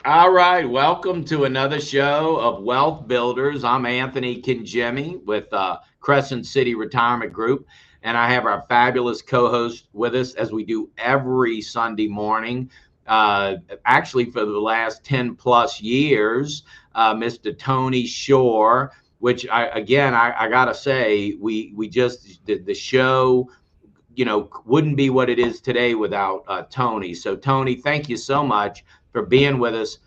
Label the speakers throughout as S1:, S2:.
S1: All right, welcome to another show of Wealth Builders. I'm Anthony Cangemi with Crescent City Retirement Group, and I have our fabulous co-host with us as we do every Sunday morning. Actually, for the last 10 plus years, Mr. Tony Shore. Which I gotta say, we just did the show. Wouldn't be what it is today without Tony. So Tony, thank you so much for being with us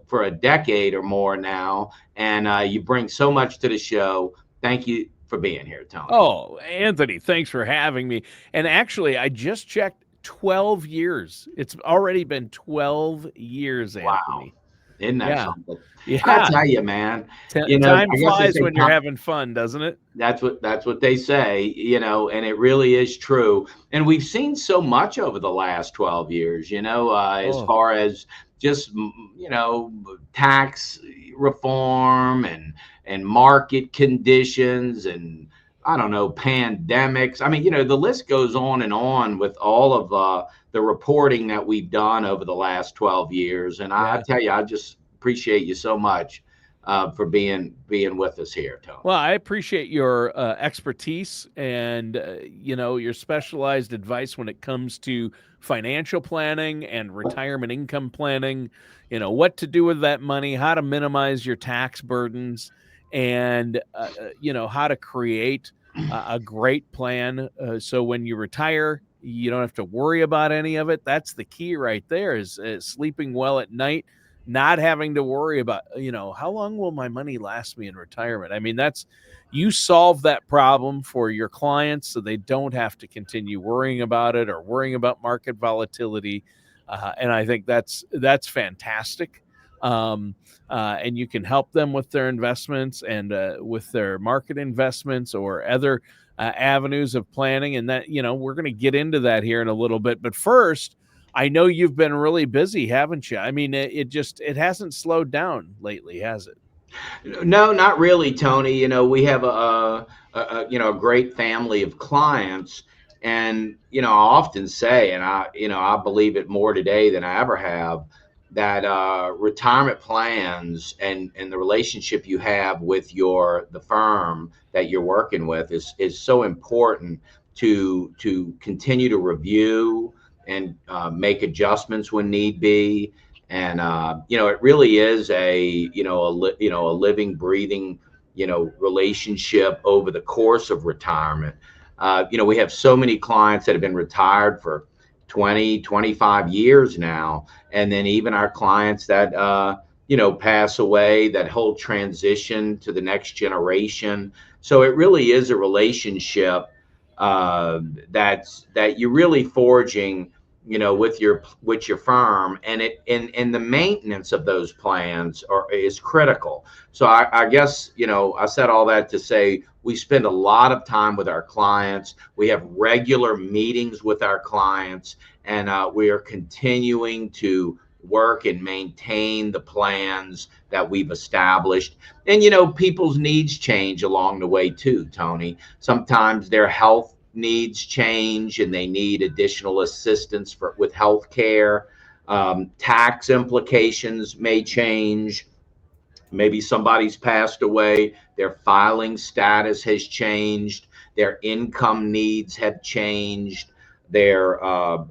S1: for a decade or more now, and you bring so much to the show. Thank you for being here, Tony.
S2: Oh, Anthony, thanks for having me. And actually, I just checked 12 years. It's already been 12 years,
S1: Wow,
S2: Anthony.
S1: isn't that
S2: Yeah.
S1: something? I
S2: Yeah.
S1: tell you, man.
S2: Time
S1: I guess they
S2: flies
S1: say
S2: when you're having fun, doesn't it?
S1: that's what they say, and it really is true. And we've seen so much over the last 12 years, as
S2: Oh,
S1: far as just tax reform and market conditions and I don't know, pandemics. I mean, the list goes on and on with all of the reporting that we've done over the last 12 years. And I
S2: yeah.
S1: tell you, I just appreciate you so much for being with us here, Tony.
S2: Well, I appreciate your expertise and your specialized advice when it comes to financial planning and retirement income planning. What to do with that money, how to minimize your tax burdens, and how to create a great plan so when you retire, you don't have to worry about any of it. That's the key right there. Is sleeping well at night, not having to worry about, how long will my money last me in retirement? I mean, you solve that problem for your clients so they don't have to continue worrying about it or worrying about market volatility. And I think that's fantastic. And you can help them with their investments and with their market investments or other avenues of planning. And that, we're going to get into that here in a little bit. But first, I know you've been really busy, haven't you? I mean, it hasn't slowed down lately, has it?
S1: No, not really, Tony. We have a great family of clients, and I often say, and I believe it more today than I ever have, that retirement plans and the relationship you have with the firm that you're working with is so important to continue to review and make adjustments when need be. And it really is a living, breathing relationship over the course of retirement. We have so many clients that have been retired for 20, 25 years now, and then even our clients that pass away, that whole transition to the next generation. So it really is a relationship that you're really forging, with your firm, and the maintenance of those plans is critical. So I guess I said all that to say we spend a lot of time with our clients. We have regular meetings with our clients, and we are continuing to work and maintain the plans that we've established. And people's needs change along the way too, Tony. Sometimes their health needs change and they need additional assistance with health care. Tax implications may change. Maybe somebody's passed away, their filing status has changed, their income needs have changed, their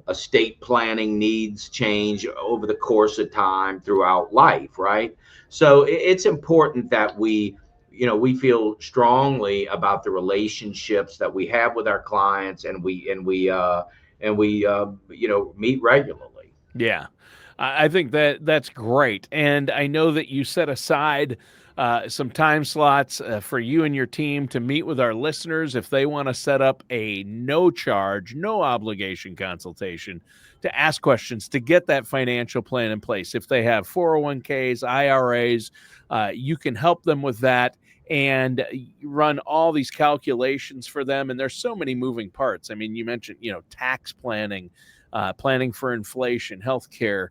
S1: estate planning needs change over the course of time throughout life, right? So it's important that we feel strongly about the relationships that we have with our clients, and we meet regularly.
S2: Yeah. I think that's great. And I know that you set aside some time slots for you and your team to meet with our listeners if they want to set up a no charge, no obligation consultation to ask questions to get that financial plan in place. If they have 401ks, IRAs, you can help them with that and run all these calculations for them. And there's so many moving parts. I mean, you mentioned, tax planning, planning for inflation, healthcare.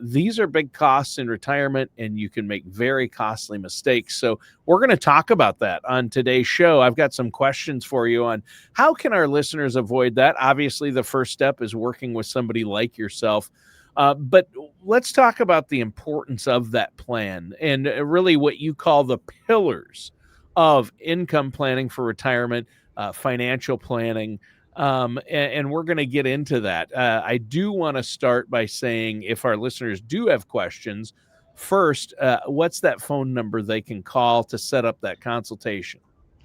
S2: These are big costs in retirement, and you can make very costly mistakes. So we're going to talk about that on today's show. I've got some questions for you on how can our listeners avoid that. Obviously, the first step is working with somebody like yourself. But let's talk about the importance of that plan and really what you call the pillars of income planning for retirement, financial planning. And we're going to get into that. I do want to start by saying if our listeners do have questions, first, what's that phone number they can call to set up that consultation?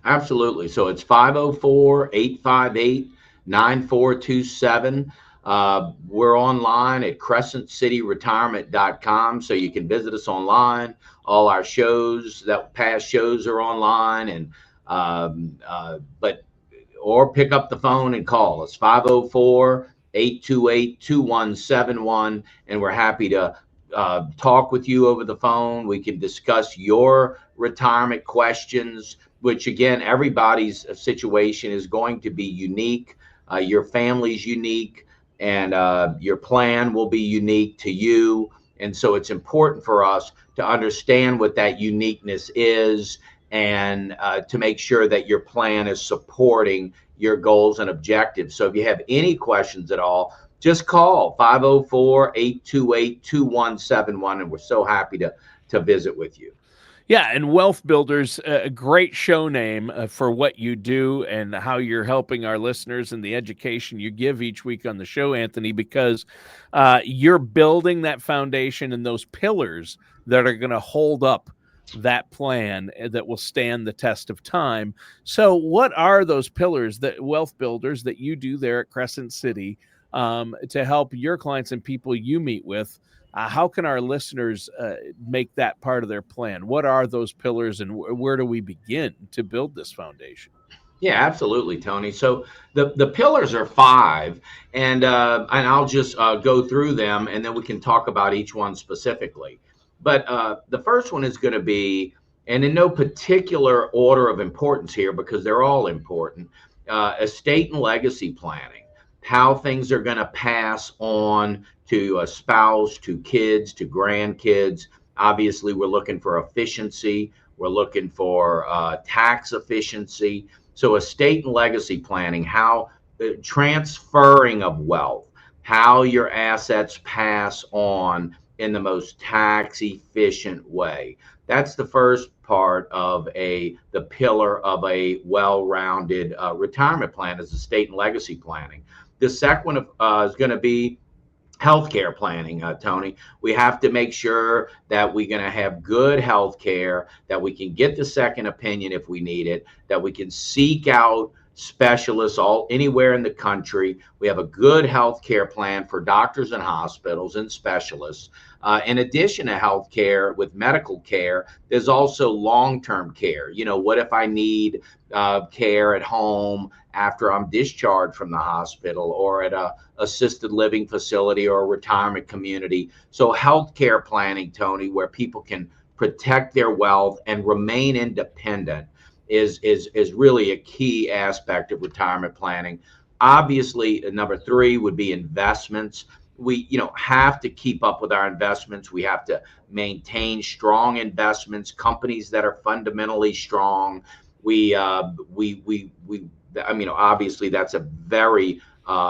S1: Absolutely. So it's 504-858-9427. We're online at crescentcityretirement.com, so you can visit us online. All our shows, that past shows, are online, and but or pick up the phone and call us 504-828-2171, and we're happy to talk with you over the phone. We can discuss your retirement questions, which again, everybody's situation is going to be unique. Your family's unique, and your plan will be unique to you. And so it's important for us to understand what that uniqueness is, and to make sure that your plan is supporting your goals and objectives. So if you have any questions at all, just call 504-828-2171, and we're so happy to visit with you.
S2: Yeah, and Wealth Builders, a great show name for what you do and how you're helping our listeners and the education you give each week on the show, Anthony, because you're building that foundation and those pillars that are going to hold up that plan that will stand the test of time. So what are those pillars, that Wealth Builders, that you do there at Crescent City to help your clients and people you meet with? How can our listeners make that part of their plan? What are those pillars, and where do we begin to build this foundation?
S1: Yeah, absolutely, Tony. So the pillars are five, and I'll just go through them, and then we can talk about each one specifically. But the first one is going to be, and in no particular order of importance here, because they're all important, estate and legacy planning. How things are going to pass on to a spouse, to kids, to grandkids. Obviously, we're looking for efficiency. We're looking for tax efficiency. So estate and legacy planning, how transferring of wealth, how your assets pass on in the most tax efficient way. That's the first part of the pillar of a well-rounded retirement plan, is estate and legacy planning. The second one is going to be healthcare planning, Tony. We have to make sure that we're going to have good healthcare, that we can get the second opinion if we need it, that we can seek out specialists all anywhere in the country. We have a good healthcare plan for doctors and hospitals and specialists. In addition to healthcare with medical care, there's also long-term care. What if I need care at home after I'm discharged from the hospital, or at a assisted living facility or a retirement community? So healthcare planning, Tony, where people can protect their wealth and remain independent, is really a key aspect of retirement planning. Obviously, number three would be investments. We have to keep up with our investments. We have to maintain strong investments, companies that are fundamentally strong. Obviously, that's a very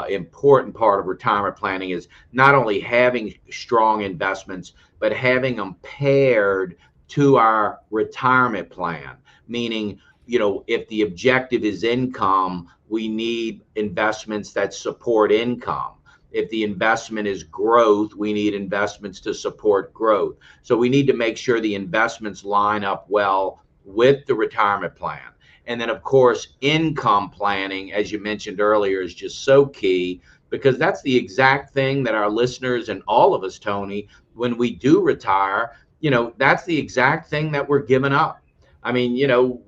S1: important part of retirement planning, is not only having strong investments, but having them paired to our retirement plan. Meaning, if the objective is income, we need investments that support income. If the investment is growth, we need investments to support growth. So we need to make sure the investments line up well with the retirement plan. And then, of course, income planning, as you mentioned earlier, is just so key, because that's the exact thing that our listeners and all of us, Tony, when we do retire, that's the exact thing that we're giving up. I mean,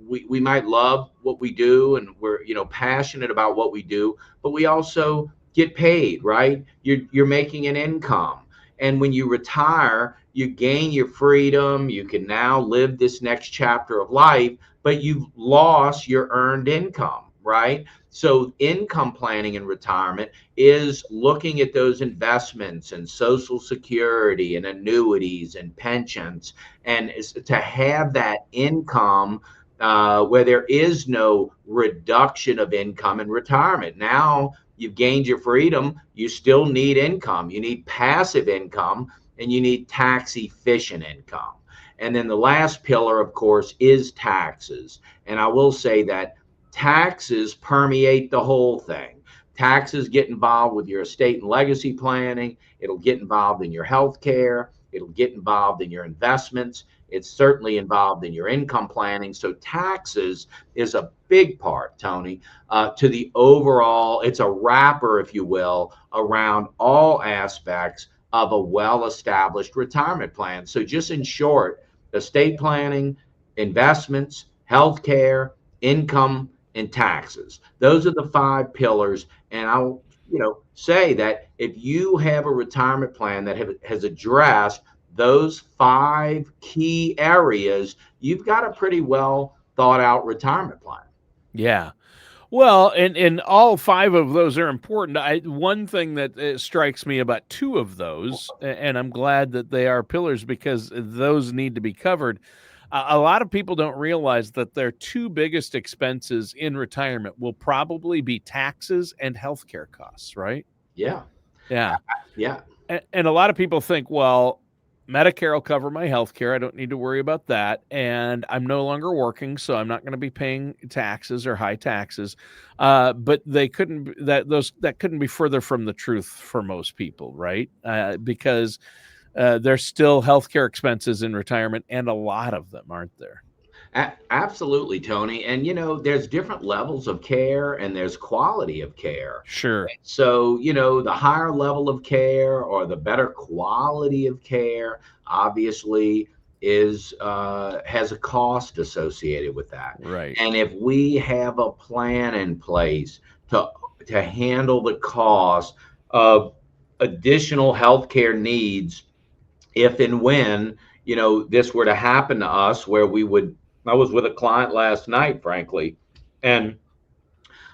S1: we might love what we do, and we're, passionate about what we do, but we also get paid, right? You're making an income. And when you retire, you gain your freedom. You can now live this next chapter of life, but you've lost your earned income, right? So income planning in retirement is looking at those investments and Social Security and annuities and pensions, and to have that income where there is no reduction of income in retirement. Now you've gained your freedom, you still need income. You need passive income, and you need tax efficient income. And then the last pillar, of course, is taxes. And I will say that taxes permeate the whole thing. Taxes get involved with your estate and legacy planning. It'll get involved in your health care. It'll get involved in your investments. It's certainly involved in your income planning. So taxes is a big part, Tony, to the overall, it's a wrapper, if you will, around all aspects of a well-established retirement plan. So just in short, estate planning, investments, health care, income, and taxes. Those are the five pillars. And I'll, say that if you have a retirement plan that has addressed those five key areas, you've got a pretty well thought out retirement plan.
S2: Yeah. Well, and all five of those are important. One thing that strikes me about two of those, and I'm glad that they are pillars because those need to be covered. A lot of people don't realize that their two biggest expenses in retirement will probably be taxes and healthcare costs, right?
S1: Yeah.
S2: Yeah.
S1: Yeah.
S2: And a lot of people think, well, Medicare will cover my health care. I don't need to worry about that. And I'm no longer working, so I'm not going to be paying taxes or high taxes. But that couldn't be further from the truth for most people, right? Because there's still healthcare expenses in retirement, and a lot of them, aren't there?
S1: Absolutely, Tony. And there's different levels of care and there's quality of care.
S2: Sure.
S1: So, the higher level of care or the better quality of care obviously is has a cost associated with that.
S2: Right.
S1: And if we have a plan in place to handle the cost of additional healthcare needs, if and when, this were to happen to us, where I was with a client last night, frankly, and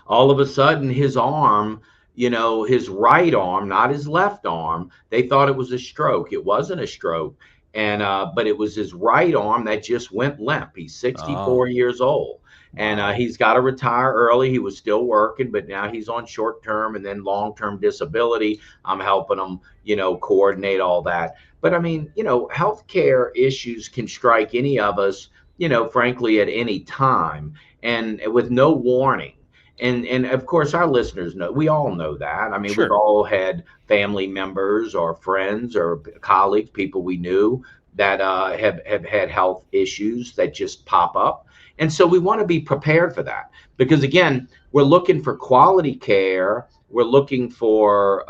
S1: all of a sudden his arm, his right arm, not his left arm, they thought it was a stroke. It wasn't a stroke. And but it was his right arm that just went limp. He's 64 years old. And he's got to retire early. He was still working, but now he's on short term and then long term disability. I'm helping him, coordinate all that. But I mean, healthcare issues can strike any of us, frankly, at any time and with no warning. And of course, our listeners know, we all know that. I mean,
S2: Sure.
S1: We've all had family members or friends or colleagues, people we knew that have had health issues that just pop up. And so we want to be prepared for that because, again, we're looking for quality care. We're looking for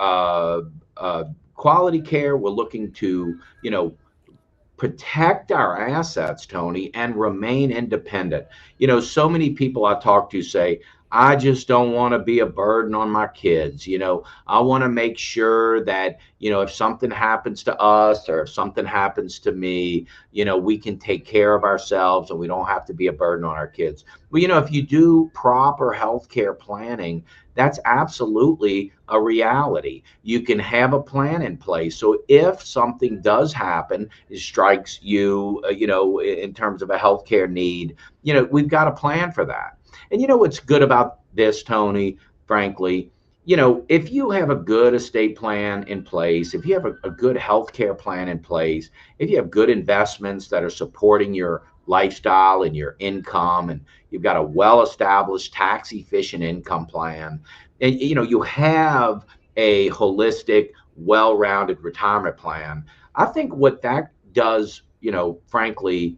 S1: quality care. We're looking to, protect our assets, Tony, and remain independent. So many people I talk to say, I just don't want to be a burden on my kids. I want to make sure that, if something happens to us or if something happens to me, we can take care of ourselves and we don't have to be a burden on our kids. Well, if you do proper healthcare planning, that's absolutely a reality. You can have a plan in place. So if something does happen, it strikes you, in terms of a healthcare need, we've got a plan for that. And what's good about this, Tony, frankly, if you have a good estate plan in place, if you have a good healthcare plan in place, if you have good investments that are supporting your lifestyle and your income, and you've got a well-established tax efficient income plan, and you have a holistic, well-rounded retirement plan, I think what that does, frankly,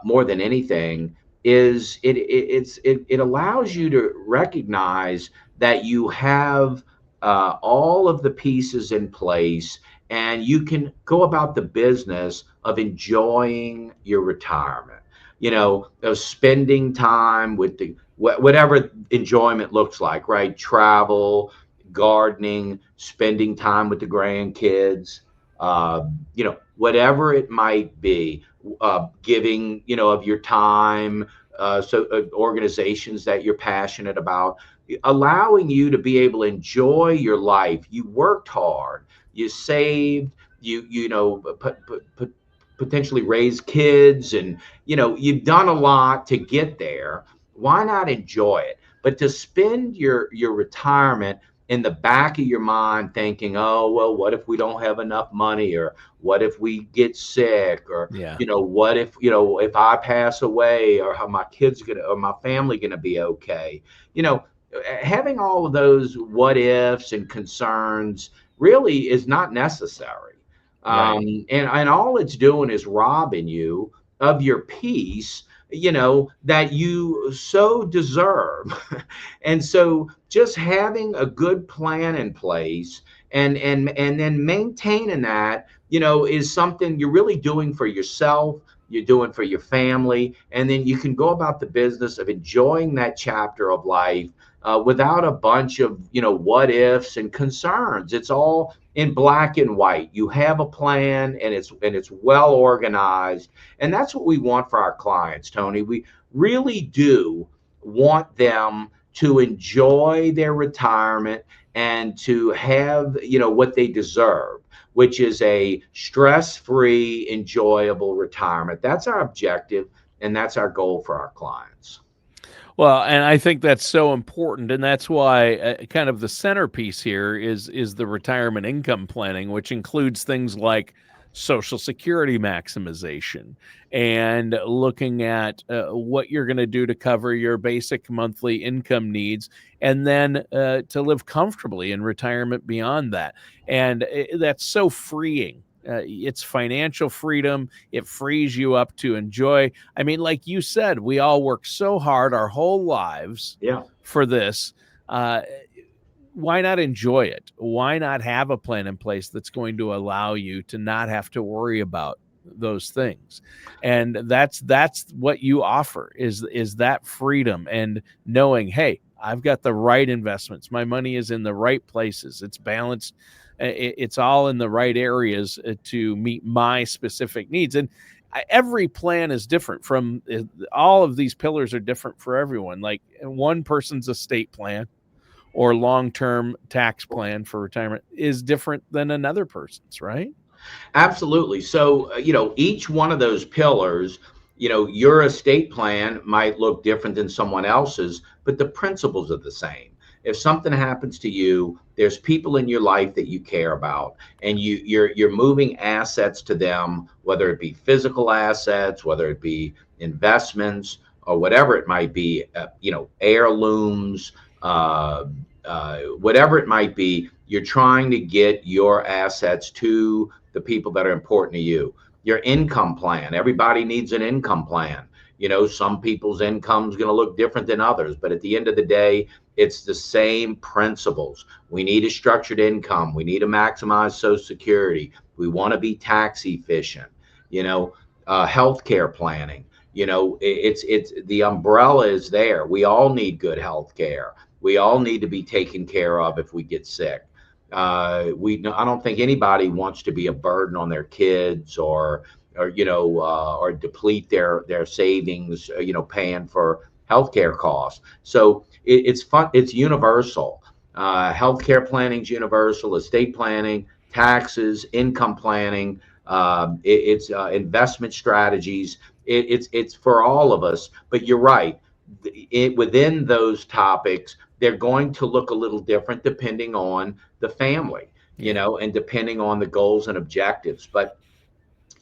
S1: more than anything, is it allows you to recognize that you have all of the pieces in place and you can go about the business of enjoying your retirement, of spending time with whatever enjoyment looks like, right? Travel, gardening, spending time with the grandkids, whatever it might be, giving, of your time, organizations that you're passionate about, allowing you to be able to enjoy your life. You worked hard, you saved, potentially raised kids, and you've done a lot to get there. Why not enjoy it? But to spend your retirement in the back of your mind thinking, oh, well, what if we don't have enough money, or what if we get sick, or,
S2: Yeah.
S1: what if, if I pass away, or how my kids gonna, or my family gonna be okay? You know, having all of those what ifs and concerns really is not necessary.
S2: Right.
S1: And all it's doing is robbing you of your peace, that you so deserve. And so just having a good plan in place, and then maintaining that, is something you're really doing for yourself, you're doing for your family, and then you can go about the business of enjoying that chapter of life, without a bunch of, what ifs and concerns. It's all in black and white. You have a plan, and it's well organized, and that's what we want for our clients, Tony. We really do want them to enjoy their retirement and to have, what they deserve, which is a stress-free, enjoyable retirement. That's our objective, and that's our goal for our clients.
S2: Well, and I think that's so important, and that's why kind of the centerpiece here is the retirement income planning, which includes things like Social Security maximization and looking at what you're going to do to cover your basic monthly income needs, and then to live comfortably in retirement beyond that. And that's so freeing. It's financial freedom. It frees you up to enjoy. I mean, like you said, we all work so hard our whole lives
S1: Yeah.
S2: for this. Uh, why not enjoy it? Why not have a plan in place that's going to allow you to not have to worry about those things? And that's what you offer is that freedom and knowing, hey, I've got the right investments. My money is in the right places. It's balanced. It's all in the right areas to meet my specific needs. And every plan is different from all of these pillars are different for everyone. Like one person's estate plan or long-term tax plan for retirement is different than another person's, right?
S1: Absolutely. So, each one of those pillars, your estate plan might look different than someone else's, but the principles are the same. If something happens to you, there's people in your life that you care about, and you're moving assets to them, whether it be physical assets, whether it be investments, or whatever it might be, heirlooms, whatever it might be. You're trying to get your assets to the people that are important to you. Your income plan. Everybody needs an income plan. Some people's income is going to look different than others, but at the end of the day, it's the same principles. We need a structured income. We need to maximize Social Security. We want to be tax efficient. Healthcare planning. It's the umbrella is there. We all need good health care. We all need to be taken care of if we get sick. I don't think anybody wants to be a burden on their kids, or deplete their savings, paying for healthcare costs. So it's fun. It's universal. Healthcare planning is universal. Estate planning, taxes, income planning. It's investment strategies. It's for all of us. But you're right. Within those topics, they're going to look a little different depending on the family,
S2: Yeah.
S1: and depending on the goals and objectives. But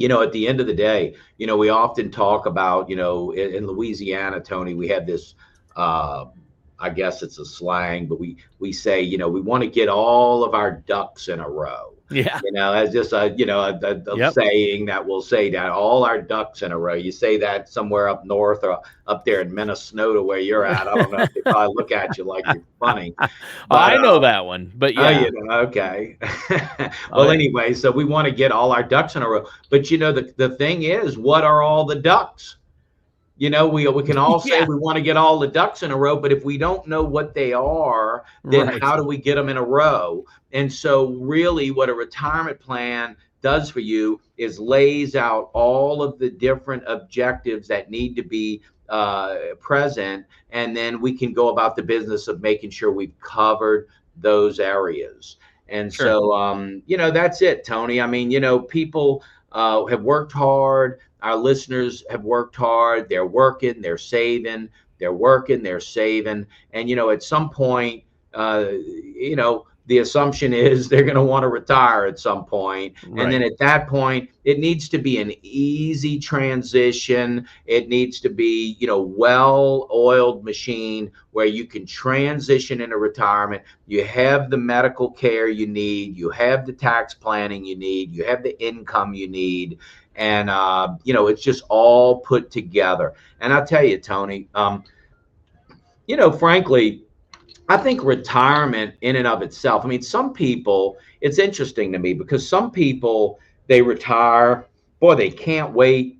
S1: at the end of the day, we often talk about, in Louisiana, Tony, we have this, I guess it's a slang, but we say, we want to get all of our ducks in a row.
S2: Yeah.
S1: As just a
S2: Yep.
S1: saying that we'll say that all our ducks in a row. You say that somewhere up north or up there in Minnesota where you're at. I don't know. They probably look at you like you're funny, but
S2: I know that one, but
S1: oh,
S2: yeah.
S1: okay.
S2: Oh
S1: Well,
S2: yeah.
S1: anyway, so we want to get all our ducks in a row. But the thing is, what are all the ducks? We can all say
S2: Yeah.
S1: we want to get all the ducks in a row, but if we don't know what they are, then
S2: Right.
S1: how do we get them in a row? And so, really, what a retirement plan does for you is lays out all of the different objectives that need to be present, and then we can go about the business of making sure we've covered those areas. And
S2: Sure.
S1: so, that's it, Tony. I mean, people have worked hard. Our listeners have worked hard. They're working, they're saving, they're working, they're saving. And, at some point, the assumption is they're going to want to retire at some point. And then
S2: Right.
S1: at that point, it needs to be an easy transition. It needs to be, well-oiled machine where you can transition into retirement. You have the medical care you need. You have the tax planning you need. You have the income you need. And, it's just all put together. And I'll tell you, Tony, frankly, I think retirement in and of itself, I mean, some people, it's interesting to me because some people, they retire, boy, they can't wait.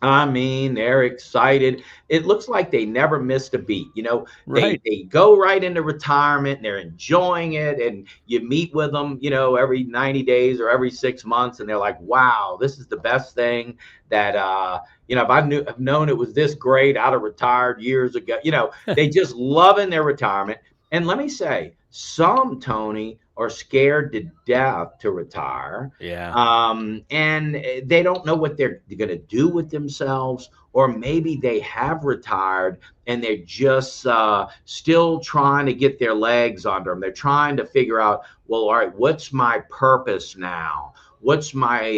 S1: I mean, they're excited. It looks like they never missed a beat. They
S2: Right.
S1: they go right into retirement and they're enjoying it. And you meet with them, every 90 days or every 6 months, and they're like, "Wow, this is the best thing that if I've known it was this great, I'd have retired years ago." They just loving their retirement. And let me say, some, Tony, are scared to death to retire,
S2: Yeah.
S1: and they don't know what they're going to do with themselves, or maybe they have retired and they're just still trying to get their legs under them. They're trying to figure out, well, all right, what's my purpose now? What's what's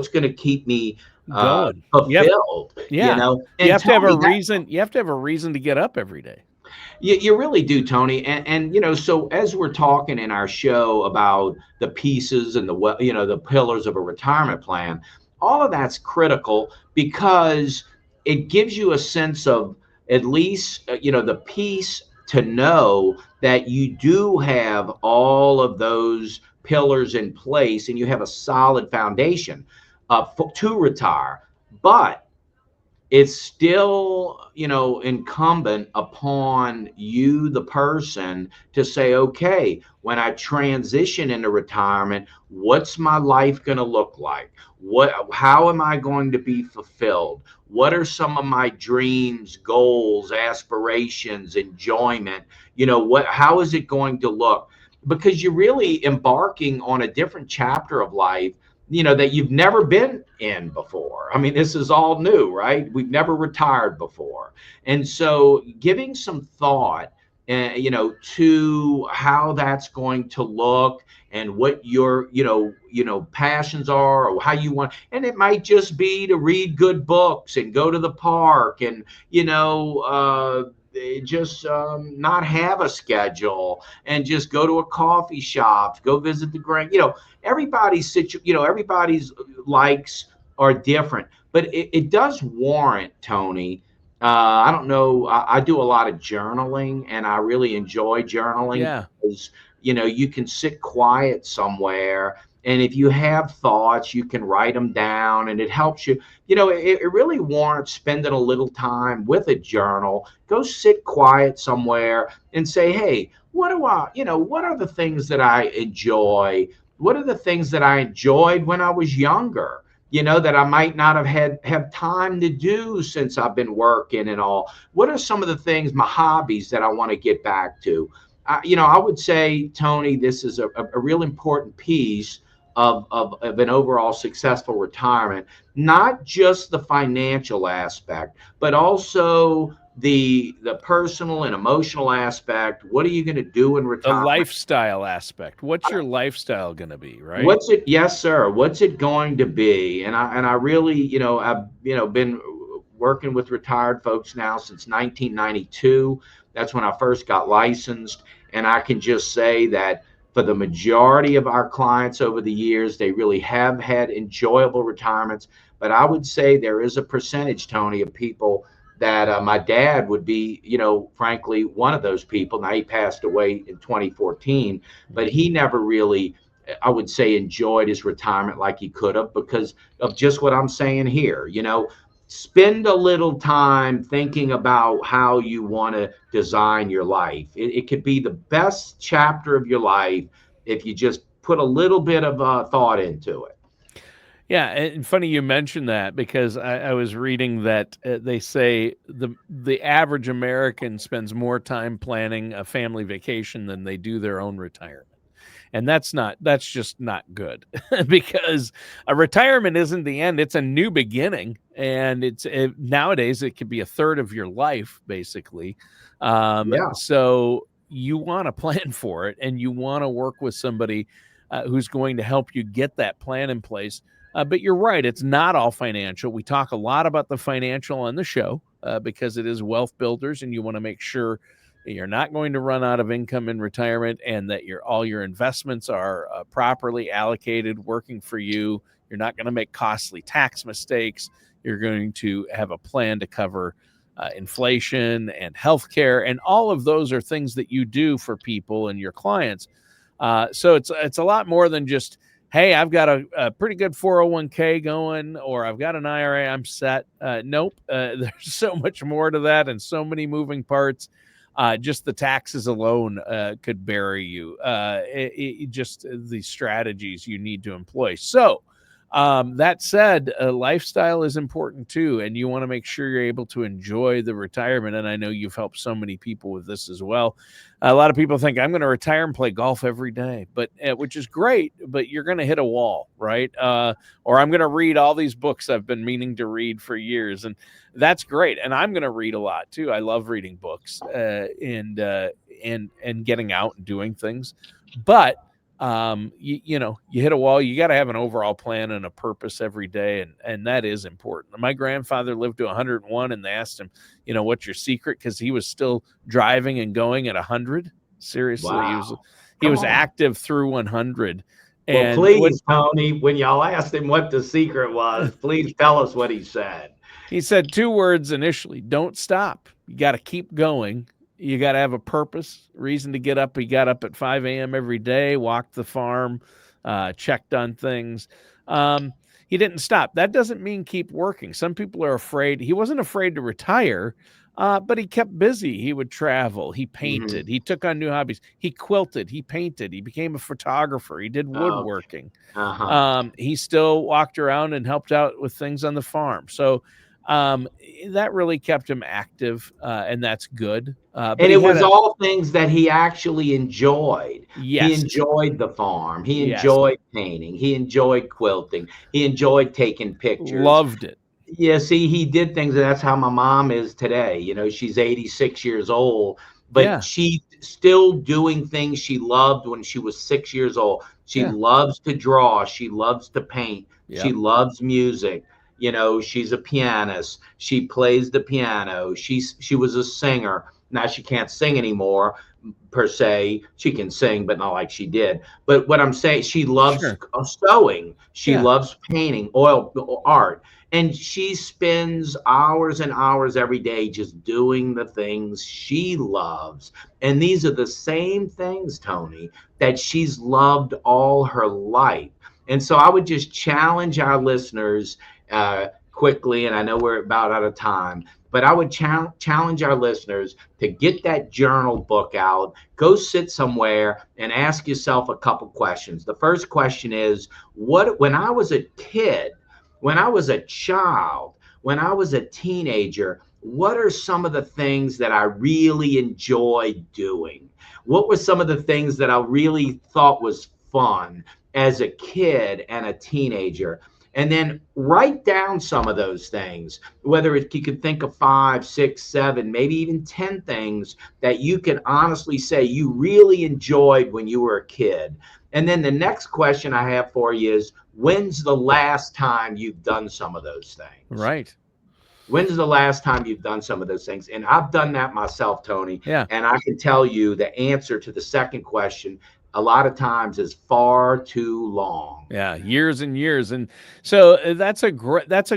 S1: going to keep me
S2: Going.
S1: fulfilled?
S2: Yeah. You
S1: And
S2: have to have a
S1: Tony, that
S2: reason. You have to have a reason to get up every day.
S1: you really do, Tony. And so as we're talking in our show about the pieces and the pillars of a retirement plan, all of that's critical because it gives you a sense of at least the peace to know that you do have all of those pillars in place and you have a solid foundation to retire. But it's still incumbent upon you, the person, to say, okay, when I transition into retirement, what's my life going to look like? How am I going to be fulfilled? What are some of my dreams, goals, aspirations, enjoyment? How is it going to look? Because you're really embarking on a different chapter of life, that you've never been in before. I mean, this is all new, right? We've never retired before. And so giving some thought, to how that's going to look and what your, passions are or how you want. And it might just be to read good books and go to the park and, just not have a schedule and just go to a coffee shop, go visit the grand, everybody's likes are different, but it does warrant, Tony. I don't know. I do a lot of journaling, and I really enjoy journaling
S2: Yeah.
S1: because you can sit quiet somewhere, and if you have thoughts, you can write them down, and it helps you. It really warrants spending a little time with a journal. Go sit quiet somewhere and say, "Hey, what do I? What are the things that I enjoy? What are the things that I enjoyed when I was younger? That I might not have time to do since I've been working and all. What are some of the things, my hobbies that I want to get back to?" I would say, Tony, this is a real important piece of an overall successful retirement, not just the financial aspect, but also the personal and emotional aspect. What are you going to do in
S2: The
S1: retirement?
S2: lifestyle aspect. What's your lifestyle going to be, right?
S1: What's it? Yes, sir. What's it going to be? And I really, I've been working with retired folks now since 1992. That's when I first got licensed, and I can just say that for the majority of our clients over the years, they really have had enjoyable retirements. But I would say there is a percentage, Tony, of people that my dad would be, frankly, one of those people. Now he passed away in 2014, but he never really, I would say, enjoyed his retirement like he could have because of just what I'm saying here. Spend a little time thinking about how you want to design your life. It could be the best chapter of your life if you just put a little bit of thought into it.
S2: Yeah, and funny you mentioned that because I was reading that they say the average American spends more time planning a family vacation than they do their own retirement. And that's just not good because a retirement isn't the end. It's a new beginning. And nowadays it could be a third of your life, basically.
S1: Yeah.
S2: So you want to plan for it, and you want to work with somebody who's going to help you get that plan in place. But you're right, it's not all financial. We talk a lot about the financial on the show because it is wealth builders, and you want to make sure that you're not going to run out of income in retirement, and that all your investments are properly allocated, working for you. You're not going to make costly tax mistakes. You're going to have a plan to cover inflation and healthcare, and all of those are things that you do for people and your clients. So it's a lot more than just, hey, I've got a pretty good 401k going, or I've got an IRA, I'm set. Nope. There's so much more to that, and so many moving parts. Just the taxes alone could bury you. Just the strategies you need to employ. So that said, lifestyle is important too, and you want to make sure you're able to enjoy the retirement. And I know you've helped so many people with this as well. A lot of people think I'm going to retire and play golf every day, but which is great, but you're going to hit a wall, right? Or I'm going to read all these books I've been meaning to read for years, and that's great. And I'm going to read a lot too. I love reading books and getting out and doing things, but you hit a wall. You got to have an overall plan and a purpose every day. And that is important. My grandfather lived to 101, and they asked him, what's your secret? Cause he was still driving and going at 100. Seriously.
S1: Wow.
S2: He
S1: Come
S2: was
S1: on.
S2: active through 100.
S1: Well,
S2: And
S1: please, Tony, when y'all asked him what the secret was, please tell us what he said.
S2: he said 2 words initially: don't stop. You got to keep going. You got to have a purpose, reason to get up. He got up at 5 a.m. every day, walked the farm, checked on things. He didn't stop. That doesn't mean keep working. Some people are afraid. He wasn't afraid to retire, but he kept busy. He would travel. He painted. He took on new hobbies. He quilted. He painted. He became a photographer. He did
S1: Okay.
S2: woodworking.
S1: Uh-huh.
S2: He still walked around and helped out with things on the farm. So that really kept him active, and that's good. But
S1: And
S2: he
S1: it
S2: had
S1: was all things that he actually enjoyed. He
S2: yes,
S1: enjoyed the farm. He
S2: yes,
S1: enjoyed painting. He enjoyed quilting. He enjoyed taking pictures.
S2: loved it.
S1: Yeah, see, he did things, and that's how my mom is today. She's 86 years old, but
S2: Yeah,
S1: she's still doing things she loved when she was 6 years old. She
S2: yeah,
S1: loves to draw. She loves to paint. She
S2: yep,
S1: loves music. She's a pianist. She plays the piano. She was a singer. Now she can't sing anymore per se. She can sing, but not like she did. But what I'm saying, she loves
S2: sure,
S1: sewing. She
S2: yeah,
S1: loves painting, oil art, and she spends hours and hours every day just doing the things she loves. And these are the same things, Tony, that she's loved all her life. And so I would just challenge our listeners quickly, and I know we're about out of time, but I would challenge our listeners to get that journal book out, go sit somewhere and ask yourself a couple questions. The first question is, when I was a kid, when I was a child, when I was a teenager, what are some of the things that I really enjoyed doing? What were some of the things that I really thought was fun as a kid and a teenager? And then write down some of those things, whether you could think of 5, 6, 7, maybe even 10 things that you can honestly say you really enjoyed when you were a kid. And then the next question I have for you is, when's the last time you've done some of those things?
S2: right,
S1: When's the last time you've done some of those things? And I've done that myself, Tony.
S2: yeah.
S1: And I can tell you the answer to the second question a lot of times is far too long.
S2: Yeah, years and years. And so that's a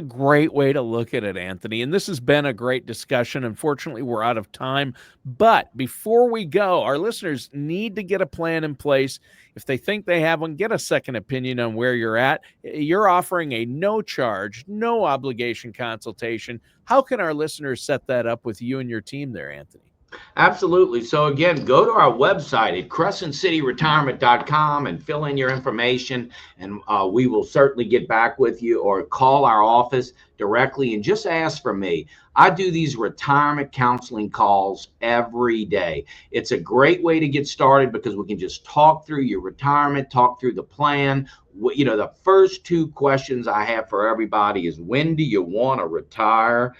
S2: great way to look at it, Anthony. And this has been a great discussion. Unfortunately, we're out of time. But before we go, our listeners need to get a plan in place. If they think they have one, get a second opinion on where you're at. You're offering a no charge, no obligation consultation. How can our listeners set that up with you and your team there, Anthony?
S1: Absolutely. So again, go to our website at crescentcityretirement.com and fill in your information, and we will certainly get back with you, or call our office directly and just ask for me. I do these retirement counseling calls every day. It's a great way to get started because we can just talk through your retirement, talk through the plan. The first two questions I have for everybody is, when do you want to retire?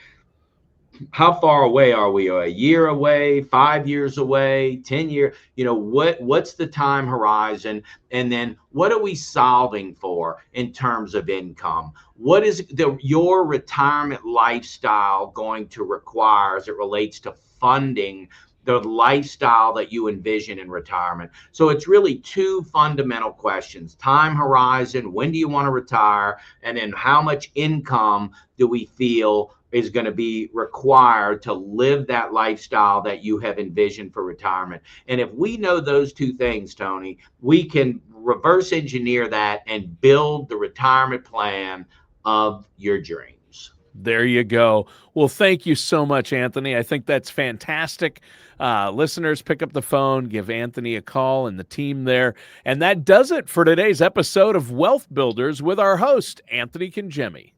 S1: How far away are we? A year away, 5 years away, 10 year? What's the time horizon? And then what are we solving for in terms of income? What is your retirement lifestyle going to require as it relates to funding the lifestyle that you envision in retirement? So it's really two fundamental questions: time horizon, when do you want to retire? And then how much income do we feel is going to be required to live that lifestyle that you have envisioned for retirement? And if we know those two things, Tony, we can reverse engineer that and build the retirement plan of your dreams.
S2: There you go. Well, thank you so much, Anthony. I think that's fantastic. Listeners, pick up the phone, give Anthony a call and the team there. And that does it for today's episode of Wealth Builders with our host, Anthony Cangemi.